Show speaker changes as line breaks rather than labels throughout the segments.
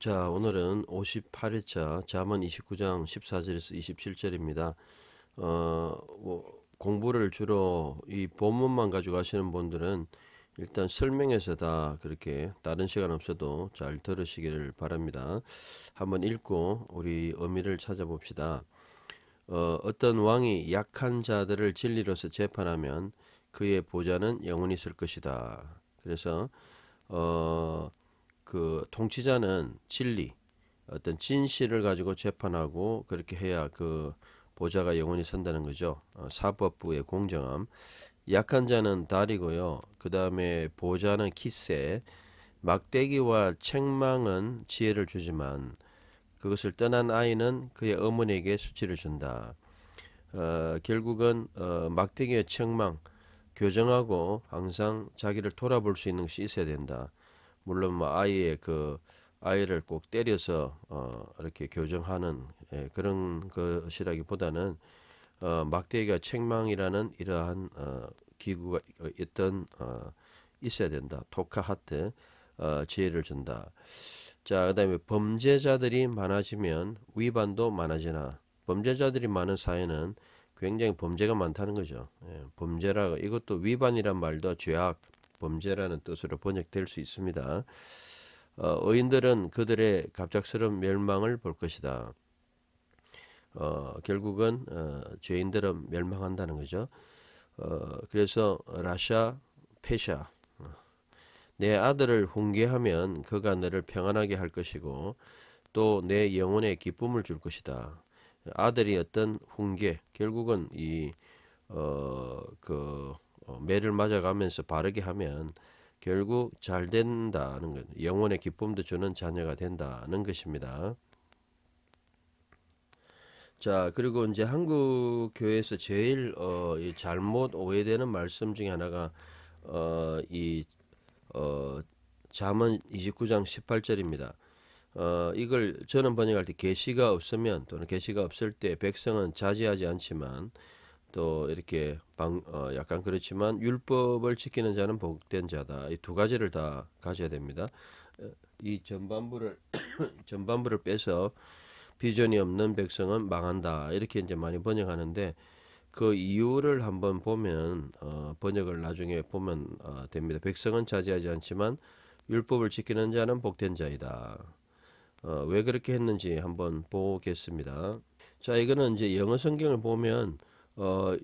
자, 오늘은 58회차 잠언 29장 14절에서 27절입니다. 공부를 주로 이 본문만 가지고 하시는 분들은 일단 설명해서 다 그렇게 다른 시간 없어도 잘 들으시기를 바랍니다. 한번 읽고 우리 의미를 찾아봅시다. 어떤 왕이 약한 자들을 진리로서 재판하면 그의 보좌는 영원히 있을 것이다. 그래서 그 통치자는 진리, 어떤 진실을 가지고 재판하고 그렇게 해야 그 보좌가 영원히 선다는 거죠. 사법부의 공정함. 약한 자는 달이고요. 그 다음에 보좌는 기세. 막대기와 책망은 지혜를 주지만 그것을 떠난 아이는 그의 어머니에게 수치를 준다. 결국은 막대기의 책망, 교정하고 항상 자기를 돌아볼 수 있는 것이 있어야 된다. 물론 뭐 아이의 그 아이를 꼭 때려서 이렇게 교정하는 그런 것이라기보다는 막대기가 책망이라는 이러한 기구가 있던 있어야 된다. 토카 하트 지혜를 준다. 자, 그다음에 범죄자들이 많아지면 위반도 많아지나 범죄자들이 많은 사회는 굉장히 범죄가 많다는 거죠. 범죄라 이것도 위반이란 말도 죄악, 범죄라는 뜻으로 번역될 수 있습니다. 의인들은 그들의 갑작스러운 멸망을 볼 것이다. 결국은 죄인들은 멸망한다는 거죠. 그래서 라샤, 페샤, 내 아들을 훈계하면 그가 너를 평안하게 할 것이고 또 내 영혼에 기쁨을 줄 것이다. 아들이 어떤 훈계, 결국은 매를 맞아가면서 바르게 하면 결국 잘 된다는 것, 영혼의 기쁨도 주는 자녀가 된다는 것입니다. 자, 그리고 이제 한국 교회에서 제일 이 잘못 오해되는 말씀 중에 하나가 이 잠언 29장 18절입니다. 이걸 저는 번역할 때 계시가 없으면 또는 계시가 없을 때 백성은 자제하지 않지만 또 이렇게 약간 그렇지만 율법을 지키는 자는 복된 자다. 이 두 가지를 다 가져야 됩니다. 이 전반부를 빼서 비전이 없는 백성은 망한다. 이렇게 이제 많이 번역하는데 그 이유를 한번 보면 번역을 나중에 보면 됩니다. 백성은 자제하지 않지만 율법을 지키는 자는 복된 자이다. 왜 그렇게 했는지 한번 보겠습니다. 자, 이거는 이제 영어 성경을 보면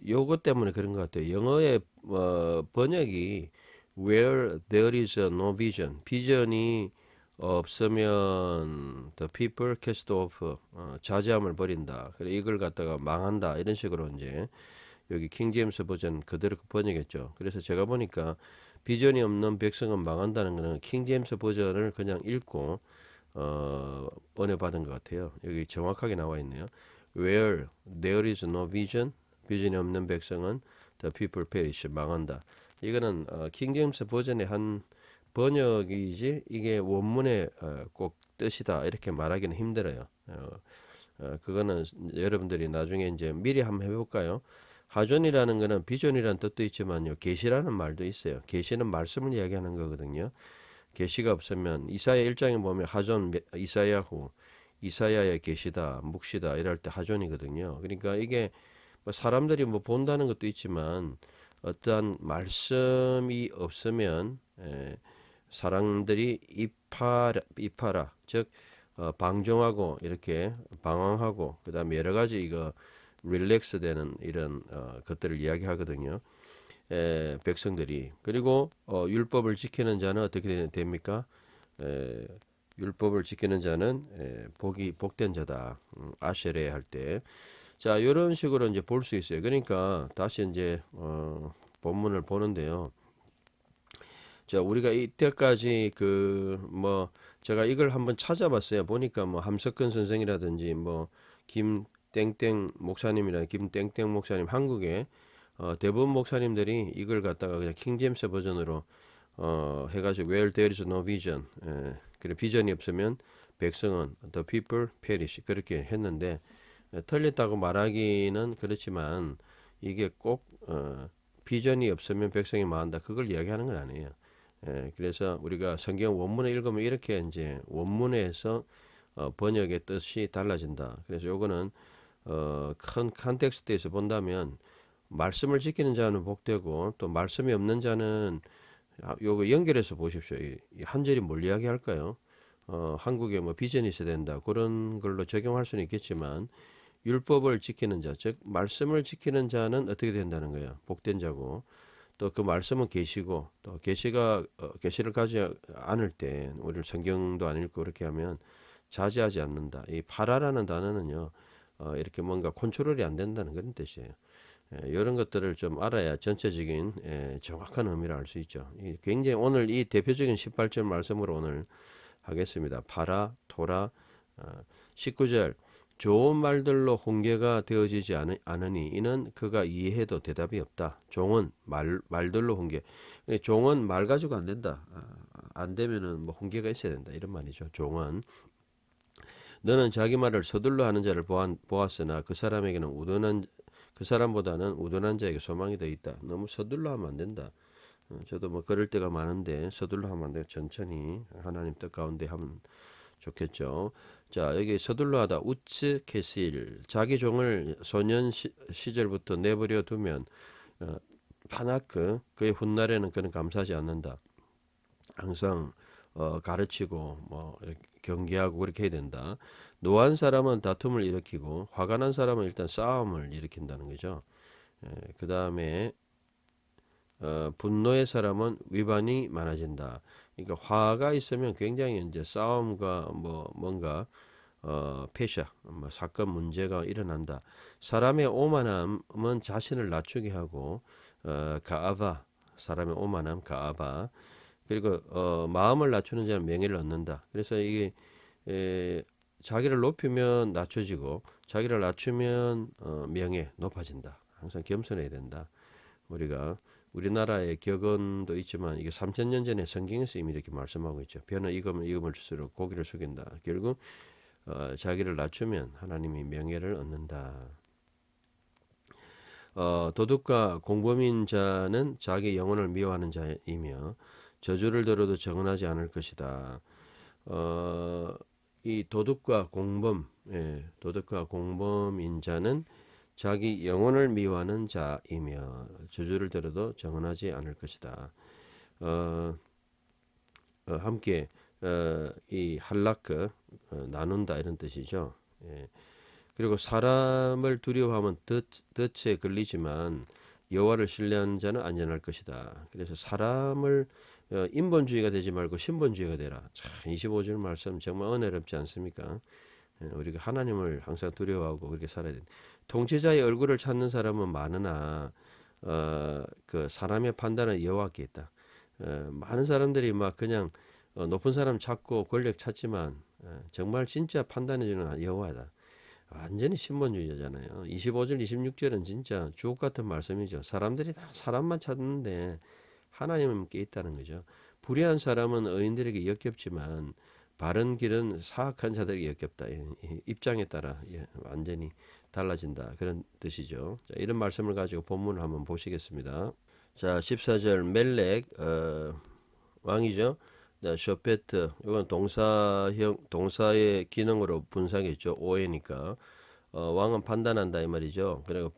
요거 때문에 그런 것 같아요. 영어의 번역이 where there is no vision, 비전이 없으면 the people cast off, 자제함을 버린다. 그래 이걸 갖다가 망한다. 이런 식으로 이제 여기 킹제임스 버전 그대로 번역했죠. 그래서 제가 보니까 비전이 없는 백성은 망한다는 거는 킹제임스 버전을 그냥 읽고 은혜 받은 것 같아요. 여기 정확하게 나와 있네요. Where there is no vision, 비전이 없는 백성은 the people perish, 망한다. 이거는 킹제임스 버전의 한 번역이지 이게 원문의 꼭 뜻이다 이렇게 말하기는 힘들어요. 그거는 여러분들이 나중에 이제 미리 한번 해볼까요? 하존이라는 거는 비전이라는 뜻도 있지만요, 계시라는 말도 있어요. 계시는 말씀을 이야기하는 거거든요. 계시가 없으면 이사야 1장에 보면 하존 이사야후 이사야의 계시다 묵시다 이럴 때 하존이거든요. 그러니까 이게 뭐 사람들이 뭐 본다는 것도 있지만 어떠한 말씀이 없으면 사람들이 이파라 즉 방종하고 이렇게 방황하고 그다음에 여러 가지 이거 릴렉스 되는 이런 것들을 이야기하거든요. 백성들이 그리고 율법을 지키는 자는 어떻게 됩니까? 에, 율법을 지키는 자는 복이 복된 자다. 아쉐레 할 때. 자, 이런 식으로 이제 볼 수 있어요. 그러니까 다시 이제 본문을 보는데요. 자, 우리가 이때까지 그 뭐 제가 이걸 한번 찾아봤어요. 보니까 뭐 함석근 선생이라든지 뭐 김땡땡 목사님이나 김땡땡 목사님 한국에 대부분 목사님들이 이걸 갖다가 그냥 킹제임스 버전으로 해가지고 where there is no vision, 그래 비전이 없으면 백성은 the people perish 그렇게 했는데 틀렸다고 말하기는 그렇지만 이게 꼭 비전이 없으면 백성이 망한다 그걸 이야기하는 건 아니에요. 그래서 우리가 성경 원문을 읽으면 이렇게 이제 원문에서 번역의 뜻이 달라진다. 그래서 요거는 큰 컨텍스트에서 본다면 말씀을 지키는 자는 복되고 또 말씀이 없는 자는 요거 연결해서 보십시오. 한 절이 뭘 이야기할까요? 한국에 뭐 비전이 있어야 된다. 그런 걸로 적용할 수는 있겠지만 율법을 지키는 자, 즉 말씀을 지키는 자는 어떻게 된다는 거예요? 복된 자고 또 그 말씀은 계시고 또 계시가 계시를 가지 않을 때 우리를 성경도 안 읽고 그렇게 하면 자제하지 않는다. 이 파라라는 단어는요. 이렇게 뭔가 컨트롤이 안 된다는 그런 뜻이에요. 이런 것들을 좀 알아야 전체적인 정확한 의미를 알 수 있죠. 굉장히 오늘 이 대표적인 18절 말씀으로 오늘 하겠습니다. 파라, 토라, 19절 좋은 말들로 홍계가 되어지지 않으니 이는 그가 이해해도 대답이 없다. 종은 말들로 홍계. 종은 말 가지고 안 된다. 안 되면은 뭐 홍계가 있어야 된다. 이런 말이죠. 종은 너는 자기 말을 서둘러 하는 자를 보았으나 그 사람에게는 그 사람보다는 우둔한 자에게 소망이 더 있다. 너무 서둘러 하면 안 된다. 저도 뭐 그럴 때가 많은데 서둘러 하면 안 돼요. 천천히 하나님 뜻 가운데 하면 좋겠죠. 자, 여기 서둘러 하다 우츠 캐실 자기 종을 소년 시절부터 내버려 두면 파나크 그의 훗날에는 그는 감사하지 않는다. 항상 가르치고 뭐 이렇게 경계하고 그렇게 해야 된다. 노한 사람은 다툼을 일으키고 화가 난 사람은 일단 싸움을 일으킨다는 거죠. 그 다음에 분노의 사람은 위반이 많아진다. 그러니까 화가 있으면 굉장히 이제 싸움과 뭐 뭔가 폐샤, 뭐 사건 문제가 일어난다. 사람의 오만함은 자신을 낮추게 하고 가아바, 사람의 오만함, 가아바. 그리고 마음을 낮추는 자는 명예를 얻는다. 그래서 이게 자기를 높이면 낮춰지고 자기를 낮추면 명예 높아진다. 항상 겸손해야 된다. 우리가 우리나라의 격언도 있지만 이게 3000년 전에 성경에서 이미 이렇게 말씀하고 있죠. 벼는 익으면 줄수록 고기를 숙인다. 결국 자기를 낮추면 하나님이 명예를 얻는다. 도둑과 공범인 자는 자기 영혼을 미워하는 자이며 저주를 들어도 정언하지 않을 것이다. 이 도둑과 공범, 도둑과 공범인 자는 자기 영혼을 미워하는 자이며 저주를 들어도 정언하지 않을 것이다. 함께 이 할라크 나눈다 이런 뜻이죠. 그리고 사람을 두려워하면 덫에 걸리지만 여호와를 신뢰하는 자는 안전할 것이다. 그래서 사람을 인본주의가 되지 말고 신본주의가 되라. 참 25절 말씀 정말 은혜롭지 않습니까? 우리가 하나님을 항상 두려워하고 그렇게 살아야 된다. 통치자의 얼굴을 찾는 사람은 많으나 그 사람의 판단은 여호와께 있다. 많은 사람들이 막 그냥 높은 사람 찾고 권력 찾지만 정말 진짜 판단해주는 여호와다. 완전히 신본주의자잖아요. 25절, 26절은 진짜 주옥 같은 말씀이죠. 사람들이 다 사람만 찾는데 하나님께 있다는 거죠. 불의한 사람은 의인들에게 역겹지만 바른 길은 사악한 자들에게 역겹다. 입장에 따라 완전히 달라진다. 그런 뜻이죠. 자, 이런 말씀을 가지고 본문을 한번 보시겠습니다. 자, 14절 멜렉 왕이죠. 자, 쇼페트 이건 동사의 기능으로 분사겠죠. 오해니까 왕은 판단한다 이 말이죠. 그리고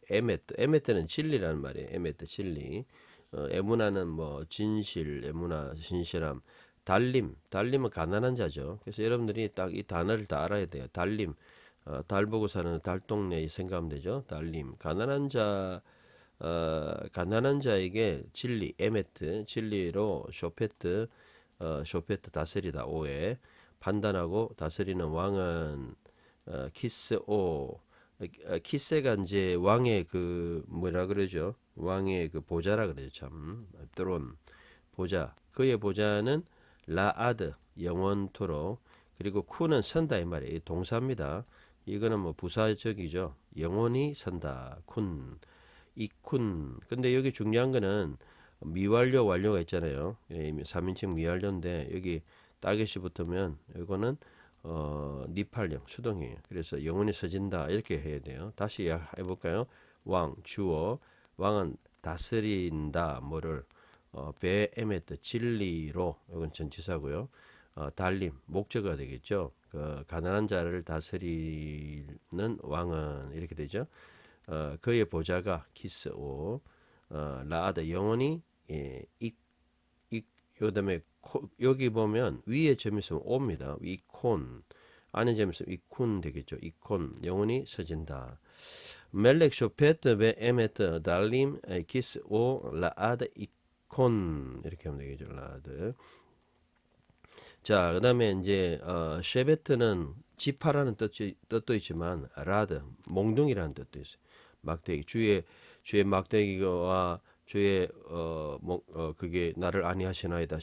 에메트는 진리라는 말이에요. 에메트 진리. 에무나는 뭐 진실, 에무나 신실함. 달림은 가난한 자죠. 그래서 여러분들이 딱 이 단어를 다 알아야 돼요. 달림, 달 보고 사는 달동네 생각하면 되죠. 달림, 가난한 자에게 진리, 에메트, 진리로 쇼페트 다스리다 오해 판단하고 다스리는 왕은 키스오 키세가 이제 왕의 그 뭐라 그러죠? 왕의 그 보좌라 그러죠. 참 드론 보좌. 그의 보좌는 라아드 영원토록 그리고 쿠는 선다 이 말이에요. 동사입니다. 이거는 뭐 부사적이죠. 영원히 선다. 쿤. 이쿤. 근데 여기 중요한 거는 미완료 완료가 있잖아요. 3인칭 미완료인데 여기 따개시 붙으면 이거는 니팔령 수동이에요. 그래서 영원히 서진다 이렇게 해야 돼요. 다시 해볼까요? 왕 주어 왕은 다스린다 뭐를 배 에메트 진리로 이건 전치사고요. 달림 목적어가 되겠죠. 그 가난한 자를 다스리는 왕은 이렇게 되죠. 그의 보좌가 키스오 라아드 영원히 그다음에 여기 보면 위에 점 있으면 오입니다. 이콘 안에 점 있으면 이쿤 되겠죠. 이콘 영원히 서진다. 멜렉 쇼페트 베 에메트 달림 키스 오 라아드 이콘 이렇게 하면 되겠죠. 라아드. 자, 그다음에 이제 쉐베트는 지파라는 뜻도 있지만 라드 몽둥이라는 뜻도 있어요. 막대기 주의 막대기와 주의 그게 나를 아니하시나이다.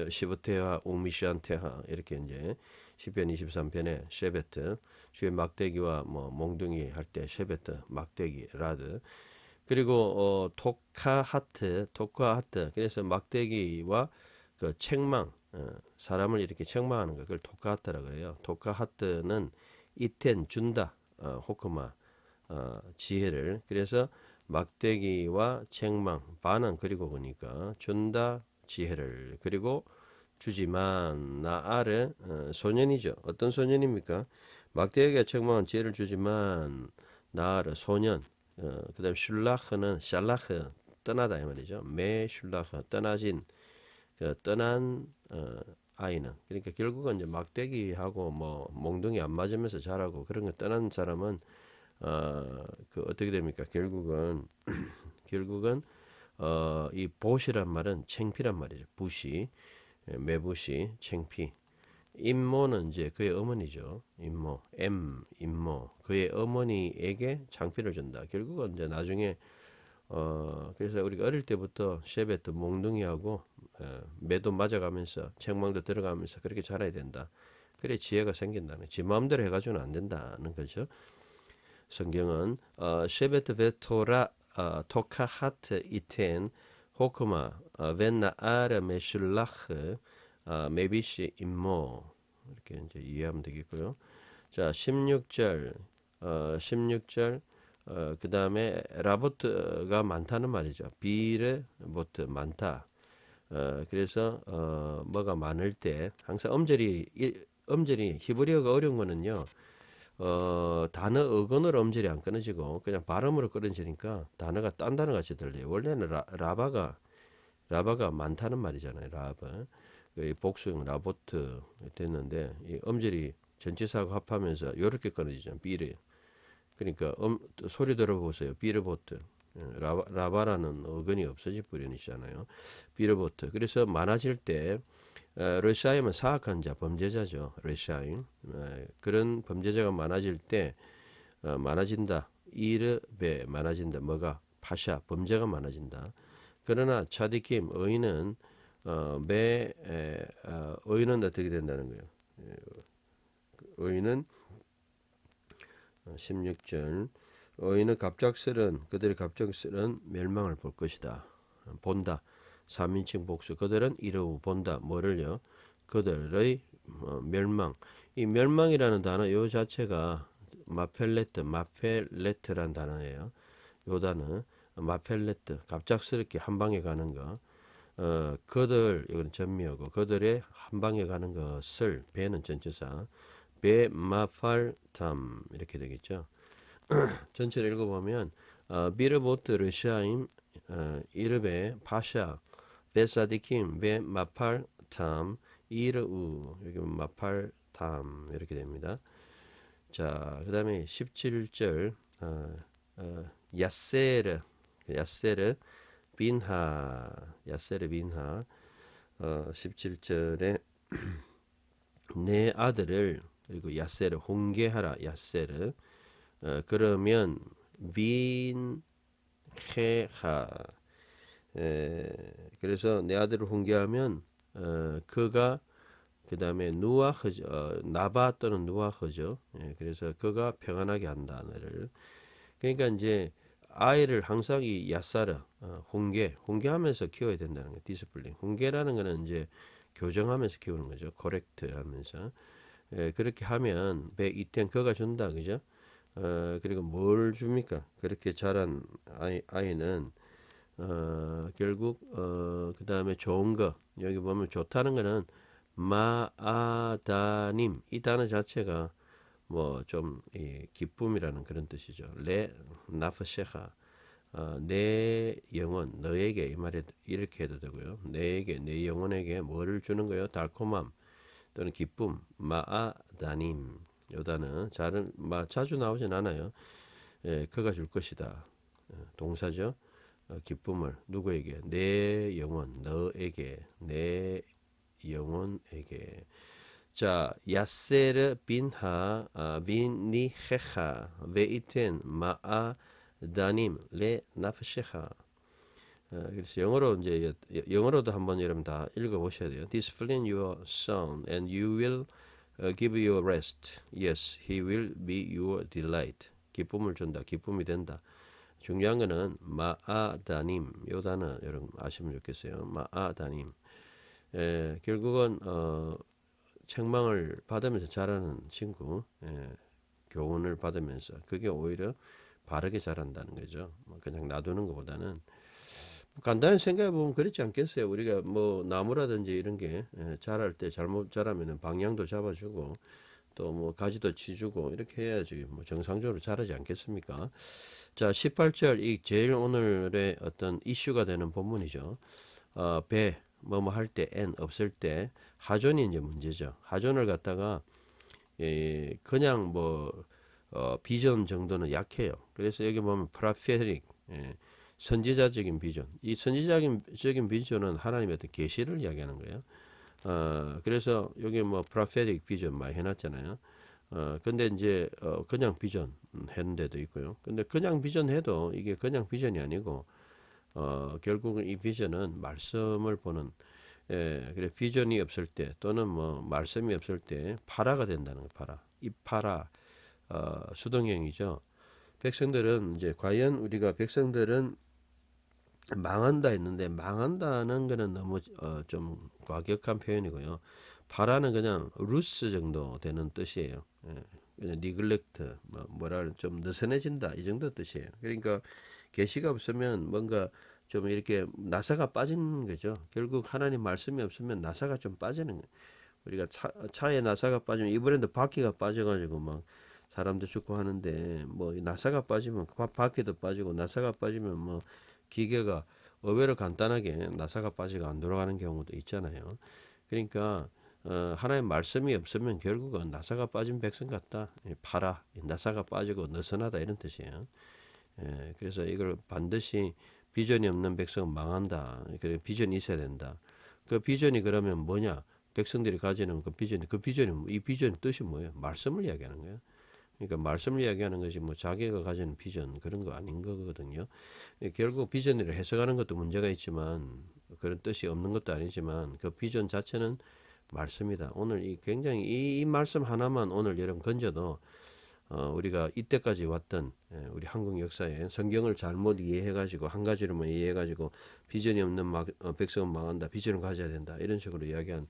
시브테와 옥미시안테하 이렇게 이제 시편 23편에 쉐베트 주의 막대기와 뭐 몽둥이 할 때 쉐베트 막대기 라드 그리고 토카하트 그래서 막대기와 그 책망 사람을 이렇게 책망하는 거 그걸 토카하트라고 그래요. 토카하트는 이텐 준다 호크마 지혜를 그래서 막대기와 책망 반은 그리고 보니까 준다 지혜를 그리고 주지만 나아르 소년이죠. 어떤 소년입니까? 막대기가 책망은 지혜를 주지만 나아르 소년 그다음 슐라흐는 샬라흐 떠나다 이 말이죠. 메 슐라흐 떠나진 떠난 아이는 그러니까 결국은 이제 막대기하고 뭐 몽둥이 안 맞으면서 자라고 그런 거 떠난 사람은 그 어떻게 됩니까? 결국은 이 보시란 말은 챙피란 말이죠. 부시 매부시 챙피 임모는 이제 그의 어머니죠. 임모 임모 그의 어머니에게 창피를 준다. 결국은 이제 나중에 그래서 우리가 어릴 때부터 쉐베트 몽둥이하고 매도 맞아가면서 책망도 들어가면서 그렇게 자라야 된다. 그래 지혜가 생긴다는 지 마음대로 해가지고는 안 된다는 거죠. 성경은 쉐베트 베토라 토카하트 이텐 호크마 벤나 아르 메슐라흐 메비시 임모 이렇게 이제 이해하면 되겠고요. 자 16절 16절 그 다음에 라보트가 많다는 말이죠. 비르 보트 많다. 그래서 뭐가 많을 때 항상 음절이 히브리어가 어려운 거는요. 단어 어근으로 음절이 안 끊어지고 그냥 발음으로 끊어지니까 단어가 딴 단어 같이 들려요. 원래는 라바가 많다는 말이잖아요. 라바. 복수형 라보트 됐는데 이 음절이 전치사하고 합하면서 이렇게 끊어지죠. 비르. 그러니까 소리 들어보세요. 비르보트. 라바라는 어근이 없어질 뿌리이잖아요. 비르보트. 그래서 많아질 때 러시아임은 사악한 자, 범죄자죠. 러시아임. 그런 범죄자가 많아질 때 많아진다. 이르베 많아진다. 뭐가 파샤 범죄가 많아진다. 그러나 차디킴 의인은 의인은 어떻게 된다는 거예요. 의인은 16절 의인은 그들의 갑작스런 멸망을 볼 것이다. 본다. 3인칭 복수 그들은 이러고 본다. 뭐를요? 그들의 멸망. 이 멸망이라는 단어 요 자체가 마펠레트란 단어예요. 요 단어 마펠레트 갑작스럽게 한 방에 가는 거. 그들 이건 전미어고 그들의 한 방에 가는 것을 배는 전치사 베마팔탐 이렇게 되겠죠. 전체를 읽어보면 비르보트 러시아임 이르베 파샤 베사디킴 베마팔탐 이르우 여기 마팔탐 이렇게 됩니다. 자, 그다음에 17절 야세르 야세르 빈하 17절에 내 아들을 그리고 야세르 홍계하라 야세르 그러면 빈헤하 그래서 내 아들을 훈계하면 그가 그 다음에 누아흐죠 나바 또는 누아흐죠 그래서 그가 평안하게 한다 너를 그러니까 이제 아이를 항상 이 야사르 훈계하면서 키워야 된다는 거예요. 디스플린 훈계라는 거는 이제 교정하면서 키우는 거죠. 코렉트 하면서 그렇게 하면 배 이텐 그가 준다 그죠? 그리고 뭘 줍니까? 그렇게 자란 아이는 결국 그 다음에 좋은 거 여기 보면 좋다는 거는 마아다님 이 단어 자체가 뭐 좀 기쁨이라는 그런 뜻이죠. 레 나프셰하 내 영혼 너에게 이 말에 이렇게 해도 되고요. 내에게 내 영혼에게 뭐를 주는 거예요? 달콤함 또는 기쁨 마아다님 요단은 자주 나오진 않아요. 예, 그가 줄 것이다. 동사죠. 기쁨을 누구에게? 내 영혼 너에게 내 영혼에게. 자, 야세르 빈하 빈니헤하 베이텐 마아 다님 레 나프셰하. 그래서 영어로 이제 영어로도 한번 여러분 다 읽어보셔야 돼요. Discipline your son, and you will give you rest. Yes, he will be your delight. 기쁨을 준다. 기쁨이 된다. 중요한 거는 마아다님 요 단어 여러분 아시면 좋겠어요. 마아다님. 결국은 책망을 받으면서 자라는 친구, 교훈을 받으면서 그게 오히려 바르게 자란다는 거죠. 그냥 놔두는 것보다는 간단히 생각해 보면 그렇지 않겠어요. 우리가 뭐 나무라든지 이런 게 자랄 때 잘못 자라면은 방향도 잡아주고 또 뭐 가지도 치주고 이렇게 해야지 뭐 정상적으로 자라지 않겠습니까? 자, 18절 이 제일 오늘의 어떤 이슈가 되는 본문이죠. 배 뭐뭐 할 때, n 없을 때 하존이 이제 문제죠. 하존을 갖다가 그냥 뭐 비전 정도는 약해요. 그래서 여기 보면 prophetic 선지자적인 비전. 이 선지자적인 비전은 하나님의 어떤 계시를 이야기하는 거예요. 그래서 여기 뭐 prophetic 비전 많이 해놨잖아요. 근데 이제 그냥 비전 했는 데도 있고요. 근데 그냥 비전 해도 이게 그냥 비전이 아니고 결국은 이 비전은 말씀을 보는 그래 비전이 없을 때 또는 뭐 말씀이 없을 때 파라가 된다는 거 파라. 이 파라 수동형이죠. 백성들은 이제 과연 우리가 백성들은 망한다 했는데 망한다는 거는 너무 좀 과격한 표현이고요. 파라는 그냥 루스 정도 되는 뜻이에요. 그냥 니글렉트 뭐라 좀 느슨해진다 이 정도 뜻이에요. 그러니까 계시가 없으면 뭔가 좀 이렇게 나사가 빠지는 거죠. 결국 하나님 말씀이 없으면 나사가 좀 빠지는 거예요. 우리가 차에 나사가 빠지면 이번에도 바퀴가 빠져가지고 막 사람도 죽고 하는데 뭐 나사가 빠지면 바퀴도 빠지고 나사가 빠지면 뭐 기계가 의외로 간단하게 나사가 빠지고 안 돌아가는 경우도 있잖아요. 그러니까 하나의 말씀이 없으면 결국은 나사가 빠진 백성 같다. 파라 나사가 빠지고 느슨하다 이런 뜻이에요. 그래서 이걸 반드시 비전이 없는 백성은 망한다. 그래 비전이 있어야 된다. 그 비전이 그러면 뭐냐? 백성들이 가지는 그 비전이 이 비전의 뜻이 뭐예요? 말씀을 이야기하는 거예요. 그러니까 말씀을 이야기하는 것이 뭐 자기가 가지는 비전 그런 거 아닌 거거든요. 결국 비전을 해석하는 것도 문제가 있지만 그런 뜻이 없는 것도 아니지만 그 비전 자체는 말씀이다. 오늘 이 굉장히 이 말씀 하나만 오늘 여러분 건져도 우리가 이때까지 왔던 우리 한국 역사에 성경을 잘못 이해해가지고 한 가지로만 이해해가지고 비전이 없는 백성은 망한다. 비전을 가져야 된다. 이런 식으로 이야기한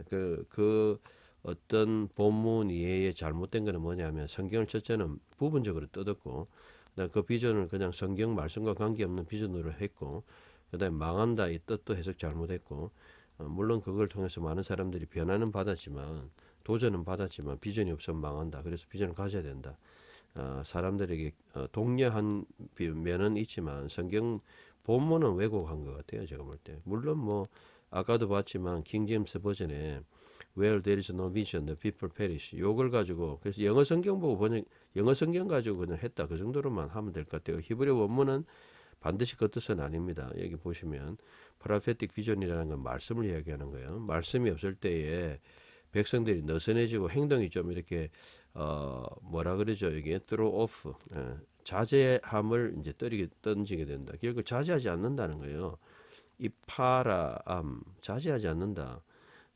그 어떤 본문 이해에 잘못된 거는 뭐냐면 성경을 첫째는 부분적으로 뜯었고 그다음 그 비전을 그냥 성경 말씀과 관계없는 비전으로 했고 그다음에 망한다 이 뜻도 해석 잘못했고 물론 그걸 통해서 많은 사람들이 변화는 받았지만 도전은 받았지만 비전이 없으면 망한다. 그래서 비전을 가져야 된다. 사람들에게 독려한 면은 있지만 성경 본문은 왜곡한 것 같아요. 제가 볼 때. 물론 뭐 아까도 봤지만 킹제임스 버전에 Where there is no vision, the people perish. 요걸 가지고 그래서 영어 성경 보고 번역 영어 성경 가지고 그냥 했다. 그 정도로만 하면 될 것 같아요. 히브리 원문은 반드시 그 뜻은 아닙니다. 여기 보시면 프라페틱 비전이라는 건 말씀을 이야기하는 거예요. 말씀이 없을 때에 백성들이 느슨해지고 행동이 좀 이렇게 뭐라 그러죠? 이게 throw off 자제함을 이제 던지게 된다. 결국 자제하지 않는다는 거예요. 이파라암 자제하지 않는다.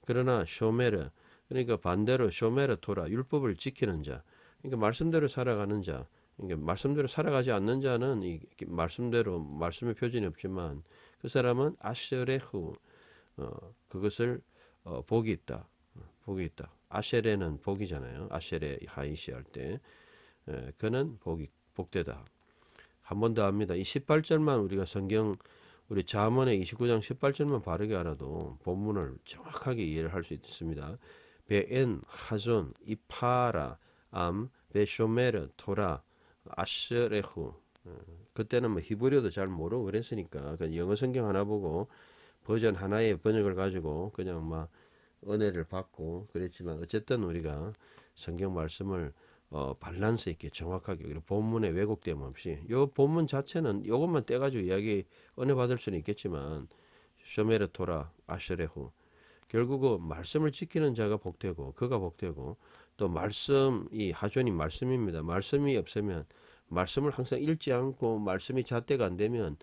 그러나 쇼메르 그러니까 반대로 쇼메르 토라 율법을 지키는 자. 그러니까 말씀대로 살아가는 자. 그러니까 말씀대로 살아가지 않는 자는 이 말씀대로 말씀의 표준이 없지만 그 사람은 아셔레후 그것을 복이 있다. 복이 있다. 아쉐레는 복이잖아요. 아쉐레 하이시 할 때 그는 복이 복되다. 한 번 더 합니다. 이 18절만 우리가 성경 우리 잠언의 29장 18절만 바르게 알아도 본문을 정확하게 이해를 할 수 있습니다. 베엔 하존 이파라 암 베쇼메르 토라 아스레후. 그때는 뭐 히브리어도 잘 모르고 그랬으니까 그 영어 성경 하나 보고 버전 하나의 번역을 가지고 그냥 막 은혜를 받고 그랬지만, 어쨌든 우리가 성경 말씀을 밸런스 있게 정확하게, 그리고 본문의 왜곡됨 없이, 요 본문 자체는 요것만 떼가지고 이야기 은혜 받을 수는 있겠지만, 쇼메르 토라 아셔레후, 결국은 말씀을 지키는 자가 복되고 그가 복되고, 또 말씀이 하존이 말씀입니다. 말씀이 없으면, 말씀을 항상 읽지 않고 말씀이 잣대가 안 되면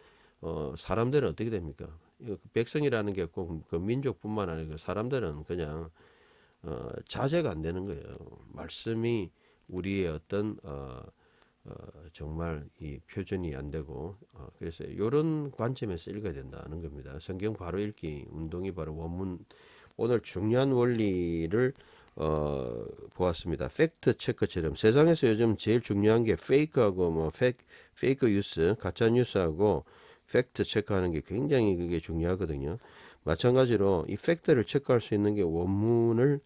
사람들은 어떻게 됩니까? 백성이라는 게 꼭 그 민족뿐만 아니고 사람들은 그냥 자제가 안 되는 거예요. 말씀이 우리의 어떤 정말 이 표준이 안 되고, 그래서 이런 관점에서 읽어야 된다는 겁니다. 성경 바로 읽기 운동이 바로 원문. 오늘 중요한 원리를 보았습니다. 팩트 체크처럼 세상에서 요즘 제일 중요한 게 페이크하고 뭐 페이크 뉴스, 가짜 뉴스하고 팩트 체크하는 게 굉장히 그게 중요하거든요. 마찬가지로 이 팩트를 체크할 수 있는 게 원문을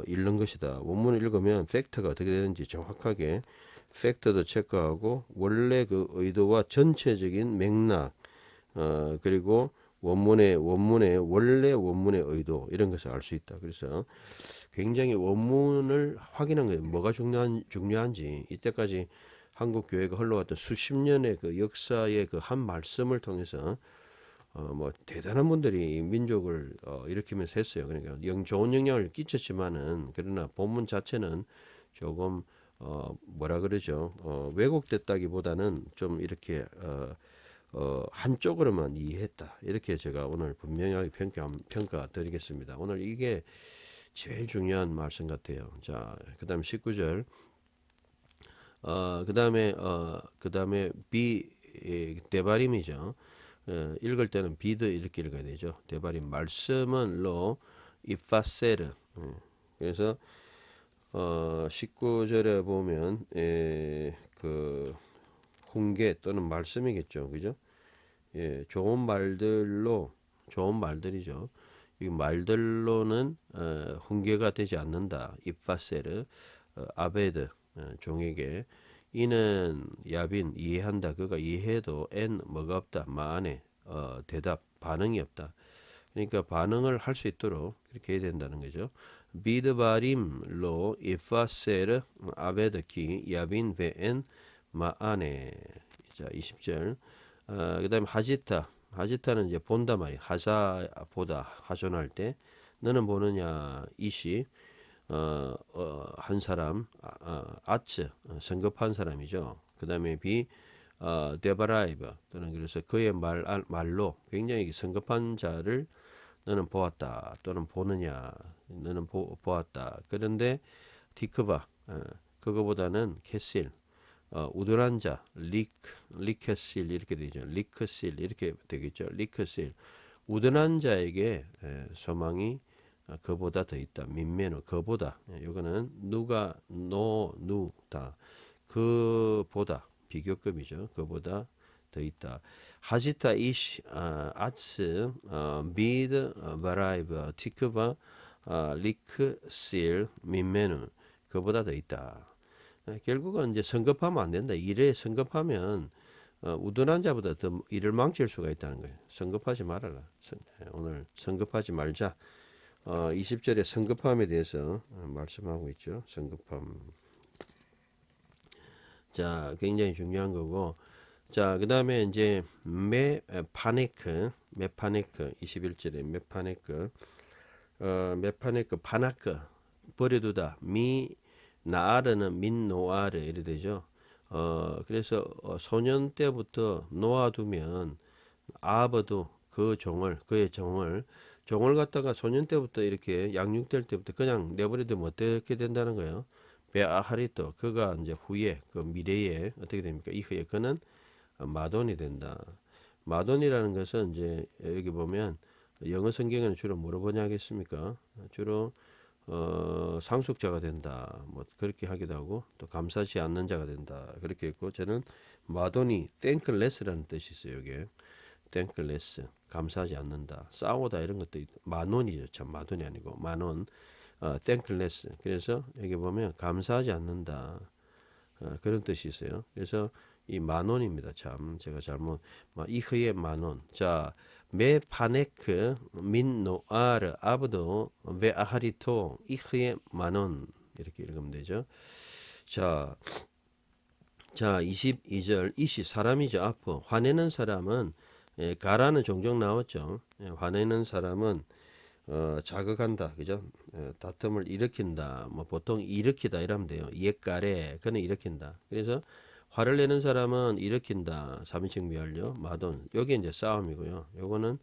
읽는 것이다. 원문을 읽으면 팩트가 어떻게 되는지 정확하게 팩트도 체크하고, 원래 그 의도와 전체적인 맥락, 그리고 원래 원문의 의도, 이런 것을 알 수 있다. 그래서 굉장히 원문을 확인한 거예요. 뭐가 중요한지. 이때까지 한국 교회가 흘러왔던 수십 년의 그 역사의 그 한 말씀을 통해서 뭐 대단한 분들이 민족을 일으키면서 했어요. 그러니까 좋은 영향을 끼쳤지만은, 그러나 본문 자체는 조금 뭐라 그러죠? 왜곡됐다기보다는 좀 이렇게 한쪽으로만 이해했다. 이렇게 제가 오늘 분명하게 평가 드리겠습니다. 오늘 이게 제일 중요한 말씀 같아요. 자, 그다음 19절. 그다음에 대바림이죠. 읽을 때는 비드 이렇게 읽어야 되죠. 대바림. 말씀은 로 이파세르. 그래서 19절에 보면 그 훈계 또는 말씀이겠죠. 그죠? 예, 좋은 말들이죠. 이 말들로는 훈계가 되지 않는다. 이파세르 아베드, 종에게. 이는 야빈, 이해한다. 그가 이해해도 엔 뭐가 없다. 마안에 대답 반응이 없다. 그러니까 반응을 할 수 있도록 그렇게 해야 된다는 거죠. 비드바림로 이파세르 아베드키 야빈 베엔 마안에. 자, 20절. 그 다음에 하지타는 이제 본다 말이야. 하사 보다, 하존할 때. 너는 보느냐 이시. 한 사람, 아츠, 성급한 사람이죠. 그 다음에 데바라이브, 또는 그래서 그의 말로 굉장히 성급한 자를 너는 보았다, 또는 보느냐, 너는 보았다. 그런데 디크바, 그거보다는 캐실, 우둔한 자, 리크실 이렇게 되죠. 리크실 이렇게 되겠죠. 리크실, 우둔한 자에게 소망이 그보다 더 있다. 민메노 그보다. 이거는 누가 누다. 그보다 비교급이죠. 그보다 더 있다. 하지타 이시 아츠 미드 바라이브 티크바 리크실 민메노 그보다 더 있다. 결국은 이제 성급하면 안 된다. 일에 성급하면 우둔한 자보다 더 일을 망칠 수가 있다는 거예요. 성급하지 말아라. 오늘 성급하지 말자. 20절에 성급함에 대해서 말씀하고 있죠. 성급함. 자, 굉장히 중요한 거고. 자, 그 다음에 이제 메파네크 21절에 메파네크 바나크 버려두다. 나아르는 민노아르 이래 되죠. 그래서 소년 때부터 놓아두면 아버도 그의 종을 갖다가 소년 때부터 이렇게 양육될 때부터 그냥 내버려두면 어떻게 된다는 거예요? 베아하리또 그가 이제 후에 그 미래에 어떻게 됩니까? 이후에 그는 마돈이 된다. 마돈이라는 것은 이제 여기 보면 영어 성경에는 주로 뭐로 번역하겠습니까? 주로 상속자가 된다. 뭐 그렇게 하기도 하고, 또 감사치 않는 자가 된다. 그렇게 했고, 저는 마돈이 thankless라는 뜻이 있어요. 이게 thankless 감사하지 않는다. 싸우다 이런 것도 만원이죠. 참 만원이 아니고 만원. thankless. 그래서 여기 보면 감사하지 않는다. 그런 뜻이 있어요. 그래서 이 만원입니다. 참 제가 잘못 이흐의 만원. 자, 메 파네크 민 노아르 아브도 베 아하리토 이흐의 만원 이렇게 읽으면 되죠. 자, 22절 이시 사람이죠. 아프 화내는 사람은 가라는 종종 나왔죠. 화내는 사람은 자극한다, 그죠? 다툼을 일으킨다, 뭐 보통 일으키다 이러면 돼요. 옛가래 그는 일으킨다. 그래서 화를 내는 사람은 일으킨다. 3인칭 미완료 마돈. 여기 이제 싸움이고요. 요거는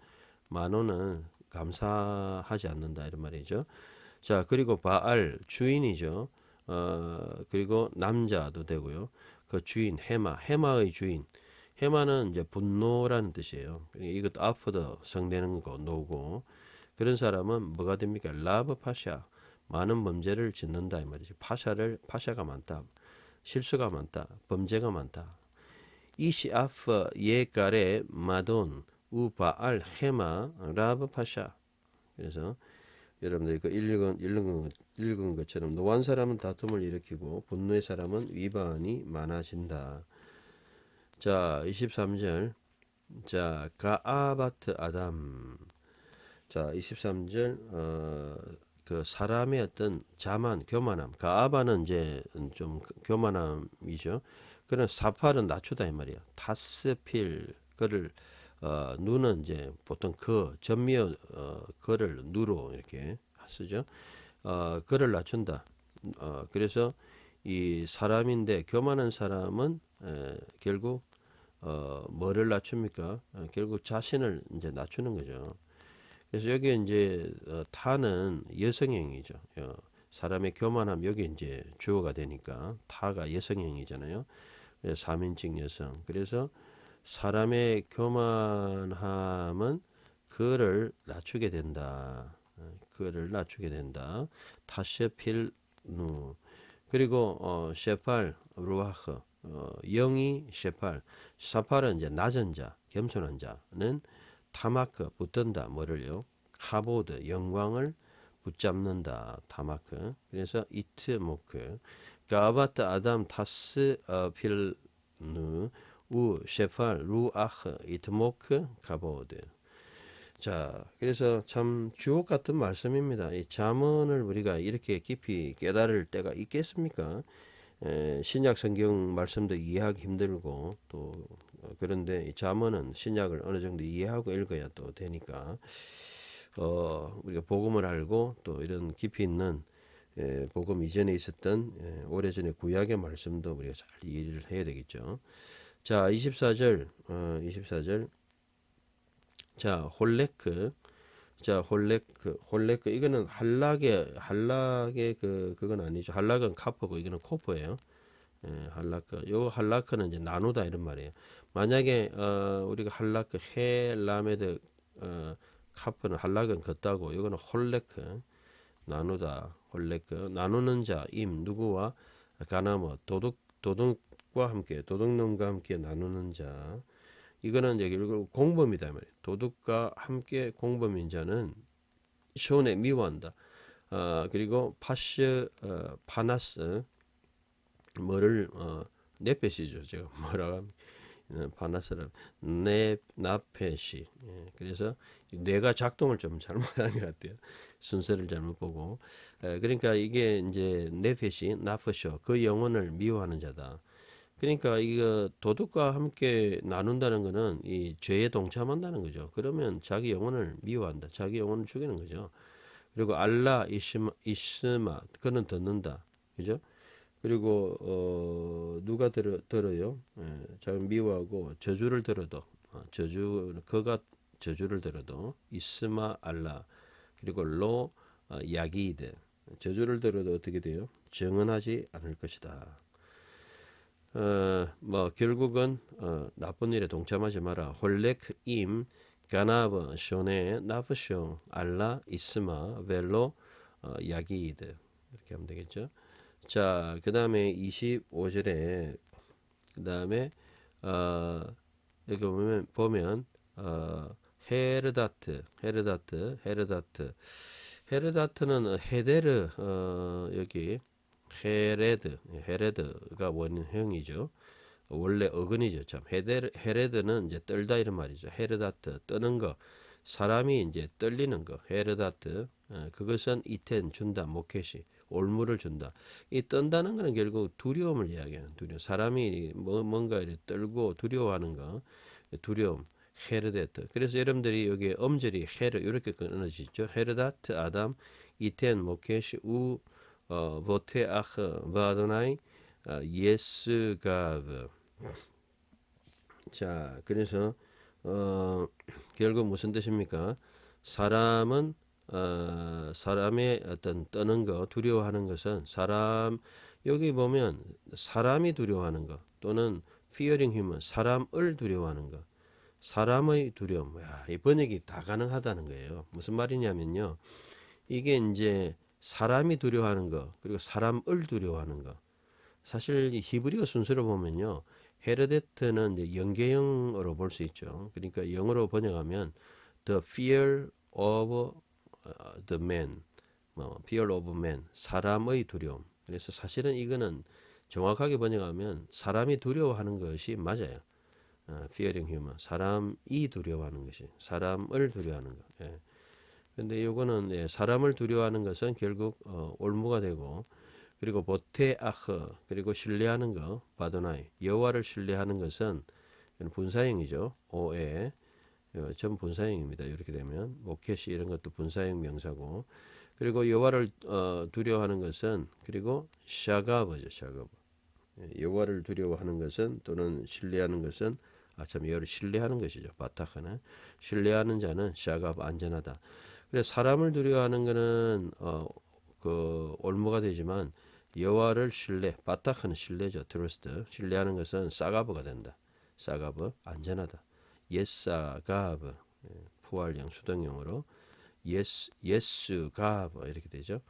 만호는 감사하지 않는다 이런 말이죠. 자, 그리고 바알 주인이죠. 그리고 남자도 되고요. 그 주인 해마의 주인. 해마는 이제 분노라는 뜻이에요. 이것도 아프더 성되는 거 노고. 그런 사람은 뭐가 됩니까? 라브 파샤. 많은 범죄를 짓는다 이 말이죠. 파샤가 많다. 실수가 많다. 범죄가 많다. 이시 아프 예가레 마돈 우바알 헤마 라브 파샤. 그래서 여러분들 그 읽은 것처럼 노한 사람은 다툼을 일으키고 분노의 사람은 위반이 많아진다. 자, 23절. 자, 가아바트 아담. 자, 23절 그 사람의 어떤 자만, 교만함. 가아바는 이제 좀 교만함이죠. 그런 사팔은 낮추다 이 말이야. 타스필 그를 누는 이제 보통 전미어 그를 누로 이렇게 쓰죠. 그를 낮춘다. 그래서 이 사람인데 교만한 사람은 결국 뭐를 낮춥니까? 결국 자신을 이제 낮추는 거죠. 그래서 여기 이제 타는 여성형이죠. 사람의 교만함 여기 이제 주어가 되니까 타가 여성형이잖아요. 그래서 3인칭 여성. 그래서 사람의 교만함은 그를 낮추게 된다. 그를 낮추게 된다. 타셰필누. 그리고 셰팔 루아흐 영이 셰팔 샤팔은 이제 낮은 자, 겸손한 자는 타마크 붙든다. 뭐를요? 카보드 영광을 붙잡는다. 타마크. 그래서 이트 모크 가바트 아담 타스 필누 우 셰팔 루아흐 이트 모크 카보드. 자, 그래서 참 주옥 같은 말씀입니다. 이 잠언을 우리가 이렇게 깊이 깨달을 때가 있겠습니까? 신약 성경 말씀도 이해하기 힘들고 또 그런데 이 잠언은 신약을 어느 정도 이해하고 읽어야 또 되니까 우리가 복음을 알고 또 이런 깊이 있는 복음 이전에 있었던 오래전에 구약의 말씀도 우리가 잘 이해를 해야 되겠죠. 자, 24절 24절 자, 홀레크 자, 홀레크 이거는 한락의 그건 아니죠. 한락은 카퍼고 이거는 코퍼예요. 한라크. 요 한라크는 이제 나누다 이런 말이에요. 만약에 우리가 한라크 헬라메드 카프는 한락은 걷다고 이거는 홀레크 나누다 홀레크 나누는 자 임 누구와 가나뭐 도둑과 함께 도둑놈과 함께 나누는 자 이거는 여기 공범이다 말이에요. 도둑과 함께 공범인 자는 시온에 미워한다. 그리고 파나스 뭐를 네페시죠. 제가 뭐라고 합니까? 파나스라 나페시. 그래서 뇌가 작동을 좀 잘못한 것 같아요. 순서를 잘못 보고. 그러니까 이게 이제 네페시 나프쇼 그 영혼을 미워하는 자다. 그러니까 이거 도둑과 함께 나눈다는 거는 이 죄에 동참한다는 거죠. 그러면 자기 영혼을 미워한다. 자기 영혼을 죽이는 거죠. 그리고 알라 이스마 그는 듣는다. 그죠? 그리고 누가 들어요? 잘 미워하고 저주를 들어도 그가 저주를 들어도 이스마 알라 그리고 로 야기드 저주를 들어도 어떻게 돼요? 정언하지 않을 것이다. 뭐 결국은 나쁜 일에 동참하지 마라. 홀렉 임 가나브 쇼네 나프쇼 알라 이스마 벨로 야기드 이렇게 하면 되겠죠. 자, 그 다음에 25절에 그 다음에 여기 보면 헤르다트는 헤데르 여기 헤레드가 원형이죠. 원래 어근이죠. 참 헤레드는 이제 떨다 이런 말이죠. 헤르다트 떠는 거, 사람이 이제 떨리는 거. 헤르다트 그것은 이텐 준다, 모켓이 올무를 준다. 이 떤다는 거는 결국 두려움을 이야기하는 두려움. 사람이 뭔가 이렇게 떨고 두려워하는 거, 두려움. 헤르데트. 그래서 여러분들이 여기 음절이 헤르 이렇게 끊어지죠. 헤르다트 아담 이텐 모켓이 우 보테 아흐 바도나이 예스 가브. 자, 그래서 결국 무슨 뜻입니까? 사람은 사람의 어떤 떠는 거, 두려워하는 것은 사람 여기 보면 사람이 두려워하는 거 또는 fearing human 사람을 두려워하는 거. 사람의 두려움. 야, 이 번역이 다 가능하다는 거예요. 무슨 말이냐면요. 이게 이제 사람이 두려워하는 거, 그리고 사람을 두려워하는 거. 사실 이 히브리어 순서로 보면요. 헤르데트는 이제 연계형으로 볼 수 있죠. 그러니까 영어로 번역하면 the fear of the man, 뭐 fear of man, 사람의 두려움. 그래서 사실은 이거는 정확하게 번역하면 사람이 두려워하는 것이 맞아요. fearing human, 사람이 두려워하는 것이, 사람을 두려워하는 것. 예. 근데 요거는 예, 사람을 두려워하는 것은 결국 올무가 되고 그리고 보테아흐 그리고 신뢰하는 거 바도나이 여호와를 신뢰하는 것은 분사형이죠. 오에 전 분사형입니다. 이렇게 되면 모켓이 이런 것도 분사형 명사고 그리고 여호와를 두려워하는 것은 그리고 샤가버죠. 샤가버 여호와를 두려워하는 것은 또는 신뢰하는 것은 아참 여호와를 신뢰하는 것이죠. 바타카는 신뢰하는 자는 샤가브 안전하다. 그래서 사람을 두려워하는 것은 그 올무가 되지만 여호와를 신뢰, 바타크는 신뢰죠. 트러스트. 신뢰하는 것은 사가브가 된다. 사가브 안전하다. 예사가브 부활형 수동형으로 예스가브 이렇게 되죠.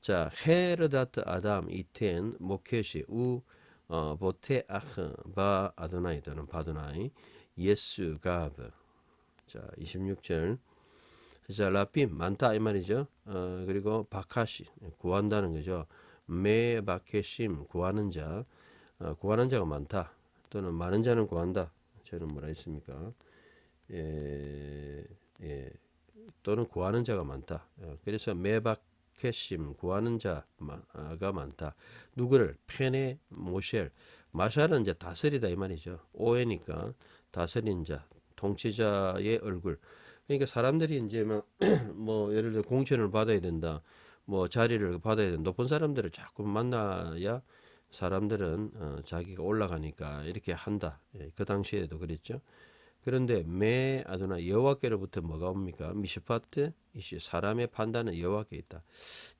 자, 헤르다트 아담 이텐 모켓이 우 보테 아흐 바 아도나이 또는 바도나이 예스가브. 자, 26절. 자, 라핌 많다 이 말이죠. 그리고 바카시 구한다는 거죠. 메 바케심 구하는 자, 구하는 자가 많다. 또는 많은 자는 구한다. 저는 뭐라 했습니까? 예, 예, 또는 구하는 자가 많다. 그래서 메 바케심 구하는 자가 많다. 누구를 페네 모셸 마샬은 이제 다스리다 이 말이죠. 오해니까 다스린 자, 통치자의 얼굴. 그러니까 사람들이 이제 뭐 예를 들어 공천을 받아야 된다. 뭐 자리를 받아야 된다. 높은 사람들을 자꾸 만나야 사람들은 자기가 올라가니까 이렇게 한다. 예, 그 당시에도 그랬죠. 그런데 매 아도나 여호와께로부터 뭐가 옵니까? 미슈파트 이시 사람의 판단은 여호와께 있다.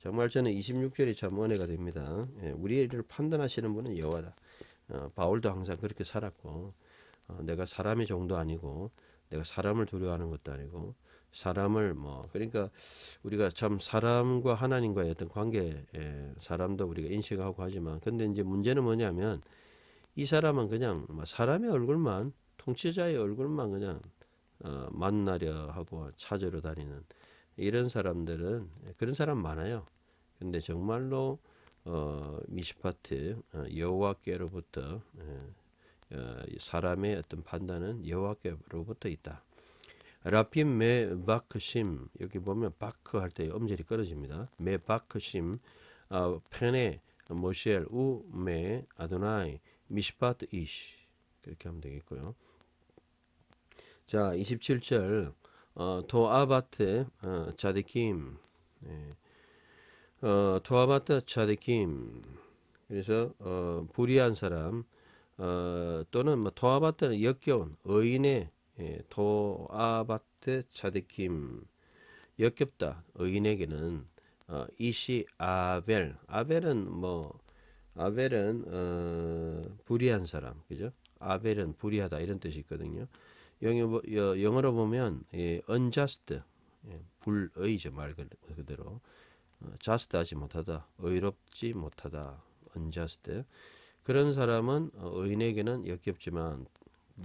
정말 저는 26절이 참 은혜가 됩니다. 예, 우리를 판단하시는 분은 여호와다. 바울도 항상 그렇게 살았고 내가 사람의 종도 아니고 내가 사람을 두려워하는 것도 아니고 사람을 뭐 그러니까 우리가 참 사람과 하나님과의 어떤 관계 사람도 우리가 인식하고 하지만 근데 이제 문제는 뭐냐면 이 사람은 그냥 사람의 얼굴만 통치자의 얼굴만 그냥 만나려 하고 찾으러 다니는 이런 사람들은 그런 사람 많아요. 근데 정말로 미시파트 여호와께로부터 사람의 어떤 판단은 여호와께로부터 있다. 라핌 메 바크심 여기 보면 바크 할 때 음절이 끊어집니다. 메 바크심 페네 모셸 우메 아도나이 미시파트 이시 그렇게 하면 되겠고요. 자 27절 토아바트 자디킴 토아바트 자디킴 그래서 불의한 사람 또는 뭐 토아바트는 역겨운 의인의 토아바트 차디킴 역겹다 의인에게는 이시 아벨 아벨은 뭐 아벨은 불의한 사람 그죠 아벨은 불의하다 이런 뜻이 있거든요 영어로 보면 unjust 불의죠 말 그대로 just하지 못하다 의롭지 못하다 unjust 그런 사람은 의인에게는 역겹지만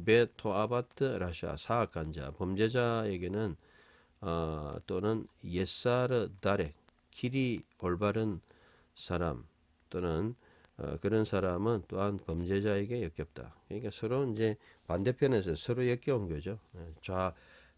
베토아바트 라샤 사악한 자 범죄자에게는 또는 예사르 다렉 길이 올바른 사람 또는 그런 사람은 또한 범죄자에게 역겹다. 그러니까 서로 이제 반대편에서 서로 역겨운 거죠.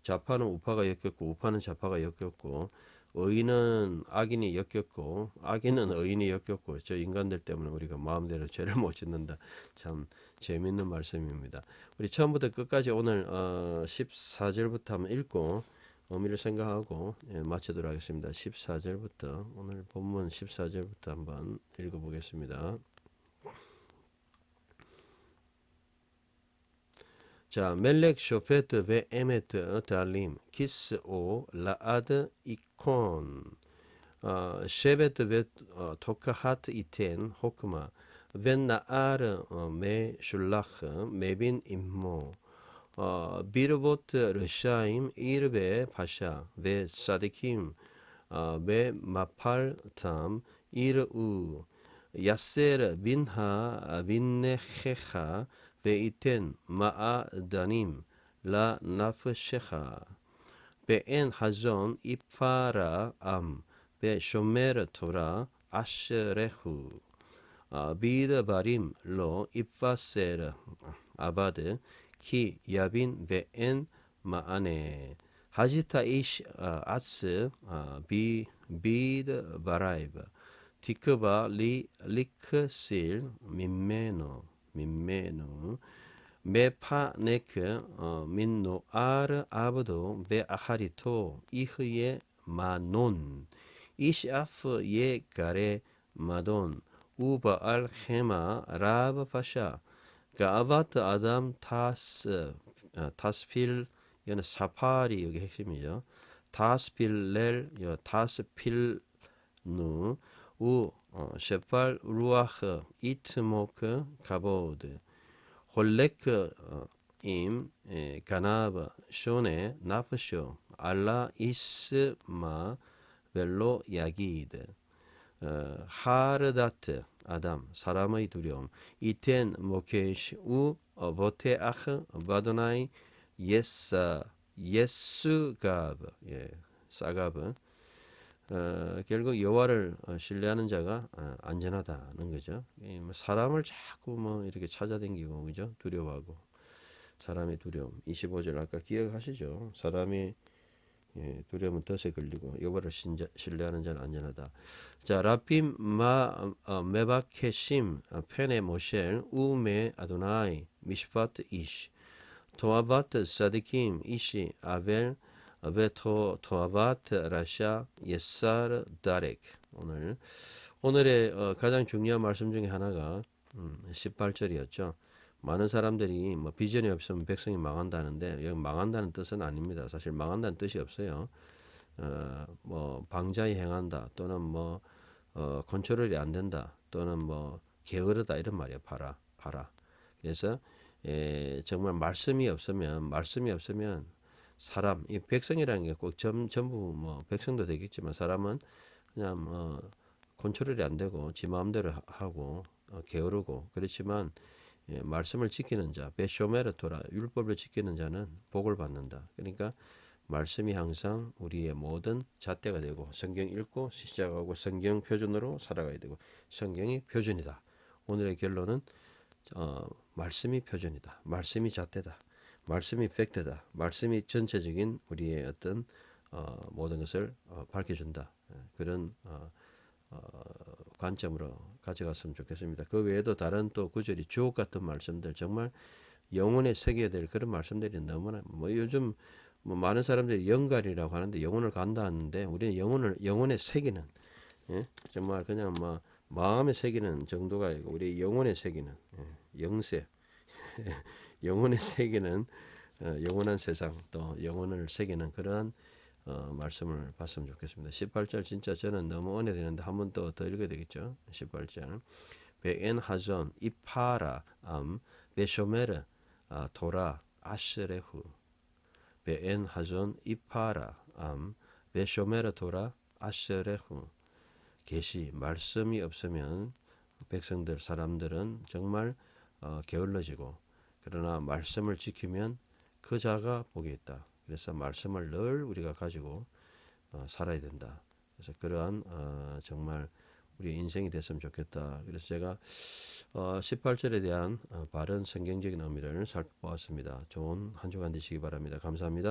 좌파는 우파가 역겹고 우파는 좌파가 역겹고 의인은 악인이 역겹고 악인은 의인이 역겹고 저 인간들 때문에 우리가 마음대로 죄를 못 짓는다. 참 재밌는 말씀입니다. 우리 처음부터 끝까지 오늘 14절부터 한번 읽고 의미를 생각하고 마치도록 하겠습니다. 14절부터 오늘 본문 14절부터 한번 읽어보겠습니다. 자, 멜렉 쇼페트 베 에메트 달림 키스 오 라아드 이콘 셰베트 베 토카하트 이텐 호크마 벤 나아르 메 슐라흐 메빈 임모 비르보트 르샤임 이르베 파샤 베 사디킴 베 마팔 탐 이르우 야세르 빈하 빈네헤하 베이텐 마아다님 라 나프셰하 베엔 하존 이파라 암베 쇼메르 토라 아셔레후 비드 바림 로 이파세르 아바드 키 야빈 베엔 마아네 하지타 이시 아츠 비 비드 바라이브 티크바 리 리크실 민메노 메파네크 민노 아르 아브도 베아하리토 이흐예 마논 이시아프 예 가레 마돈 우바알 헤마 라브 파샤 가아바트 아담 타스필 이거는 사파리 여기 핵심이죠. 타스필렐 타스필누 우 셰팔 루아흐 이트모크 가보드 홀레크 임 가나브 쇼네 나프쇼 알라 이스마 벨로 야기드 하르다트 아담 사람의 두려움 이텐 모케시 우 보테아흐 바도나이 예스가브 사가브 결국 여호와를 신뢰하는 자가 안전하다는 거죠. 사람을 자꾸 뭐 이렇게 찾아다니고 그죠? 두려워하고 사람의 두려움. 25절 아까 기억하시죠? 사람이 두려움은 덫에 걸리고 여호와를 신뢰하는 자는 안전하다. 자, 라핌 마 메바케심 페네 모셸 우메 아도나이 미시파트 이시 토아바트 사디킴 이시 아벨 베토 토아바트 라샤 예사르 다렉 오늘의 가장 중요한 말씀 중에 하나가 18절이었죠. 많은 사람들이 뭐 비전이 없으면 백성이 망한다는데 여기 망한다는 뜻은 아닙니다. 사실 망한다는 뜻이 없어요. 뭐 방자히 행한다 또는 뭐 컨트롤이 안 된다 또는 뭐 게으르다 이런 말이야. 봐라. 그래서 정말 말씀이 없으면 사람 이 백성이라는 게 꼭 전부 뭐 백성도 되겠지만 사람은 그냥 컨트롤이 안 되고 지 마음대로 하고 게으르고 그렇지만 말씀을 지키는 자 베쇼메르 토라 율법을 지키는 자는 복을 받는다. 그러니까 말씀이 항상 우리의 모든 잣대가 되고 성경 읽고 시작하고 성경 표준으로 살아가야 되고 성경이 표준이다. 오늘의 결론은 말씀이 표준이다. 말씀이 잣대다. 말씀이 팩트다. 말씀이 전체적인 우리의 어떤 모든 것을 밝혀준다. 그런 관점으로 가져갔으면 좋겠습니다. 그 외에도 다른 또 구절이 주옥 같은 말씀들 정말 영혼에 새겨야 될 그런 말씀들이 너무나 뭐 요즘 뭐 많은 사람들이 영갈이라고 하는데 영혼을 간다 하는데 우리는 영혼에 새기는 정말 그냥 뭐 마음에 새기는 정도가 아니고 우리 영혼에 새기는 영세 영혼에 새기는 영원한 세상 또 영혼을 새기는 그러한 말씀을 봤으면 좋겠습니다. 18절 진짜 저는 너무 은혜되는데 한 번 더 읽어야 되겠죠. 18절 베엔 하존 이파라 암 베쇼메르 도라 아시레후 베엔 하존 이파라 암 베쇼메르 도라 아시레후 계시 말씀이 없으면 백성들 사람들은 정말 게을러지고 그러나 말씀을 지키면 그 자가 복이 있다. 그래서 말씀을 늘 우리가 가지고 살아야 된다. 그래서 그러한 정말 우리 인생이 됐으면 좋겠다. 그래서 제가 18절에 대한 바른 성경적인 의미를 살펴보았습니다. 좋은 한 주간 되시기 바랍니다. 감사합니다.